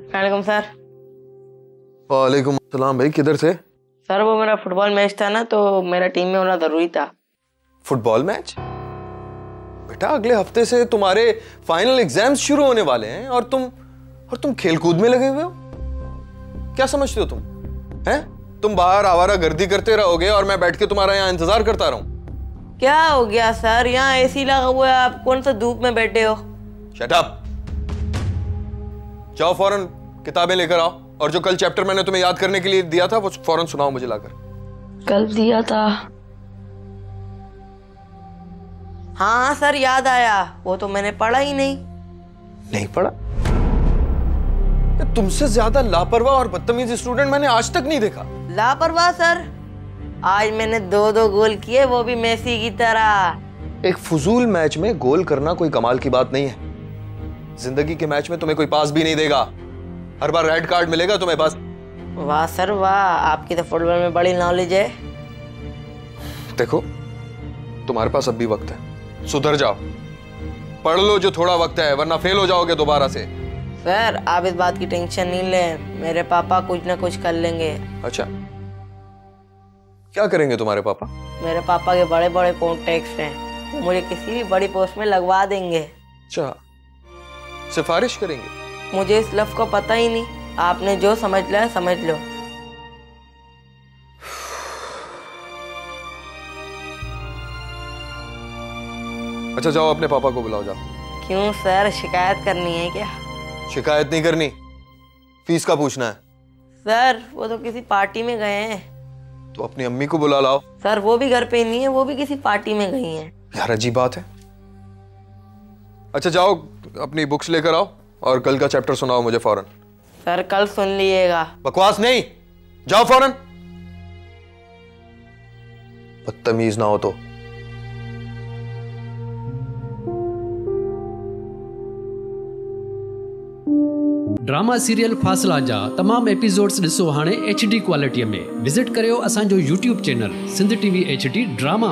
वालेकुम सर। वालेकुम अस्सलाम। भाई किधर थे? सर वो मेरा फुटबॉल मैच था ना, तो मेरा टीम में होना जरूरी था। Football match? बेटा अगले हफ्ते से तुम्हारे फाइनल एग्जाम्स शुरू होने वाले हैं और तुम खेलकूद में लगे हुए हो। क्या समझते हो तुम? हैं? तुम बाहर आवारा गर्दी करते रहोगे और मैं बैठ के तुम्हारा यहाँ इंतजार करता रहूं? क्या हो गया सर, यहाँ एसी लगा हुआ है, आप कौन सा धूप में बैठे हो? Shut up. जाओ फौरन किताबें लेकर आओ और जो कल चैप्टर मैंने तुम्हें याद करने के लिए दिया था वो फौरन सुनाओ मुझे लाकर। कल दिया था? हाँ सर याद आया, वो तो मैंने पढ़ा ही नहीं पढ़ा? तुमसे ज्यादा लापरवाह और बदतमीज स्टूडेंट मैंने आज तक नहीं देखा। लापरवाह सर? आज मैंने 2-2 गोल किए, वो भी मेसी की तरह। एक फुजूल मैच में गोल करना कोई कमाल की बात नहीं है। जिंदगी के मैच में तुम्हें कोई पास भी नहीं देगा, हर बार रेड कार्ड मिलेगा तुम्हें बस। वाह सर वाह, आपकी तो फुटबॉल में बड़ी नॉलेज है। देखो तुम्हारे पास अब भी वक्त है, सुधर जाओ, पढ़ लो जो थोड़ा वक्त है, वरना फेल हो जाओगे दोबारा से। सर आप इस बात की टेंशन नहीं लें, मेरे पापा कुछ ना कुछ कर लेंगे। अच्छा क्या करेंगे तुम्हारे पापा? मेरे पापा के बड़े बड़े कॉन्टेक्ट्स हैं, वो मुझे किसी भी बड़ी पोस्ट में लगवा देंगे। अच्छा सिफारिश करेंगे? मुझे इस लफ्ज़ को पता ही नहीं, आपने जो समझ लिया समझ लो। अच्छा जाओ अपने पापा को बुलाओ, जाओ। क्यों सर, शिकायत करनी है क्या? शिकायत नहीं करनी, फीस का पूछना है। सर वो तो किसी पार्टी में गए हैं। तो अपनी अम्मी को बुला लाओ। सर वो भी घर पे नहीं है, वो भी किसी पार्टी में गई हैं। यार अजीब बात है। अच्छा जाओ अपनी बुक्स लेकर आओ और कल का चैप्टर सुनाओ मुझे फौरन। सर कल सुन लीजिएगा। बकवास नहीं, जाओ फौरन। बदतमीज ना हो तो। ड्रामा सीरियल फासला जा तमाम एपिसोड्स ॾिसो हाणे HD क्वालिटीअ में। विज़िट करियो असांजो YouTube channel Sindh TV HD drama.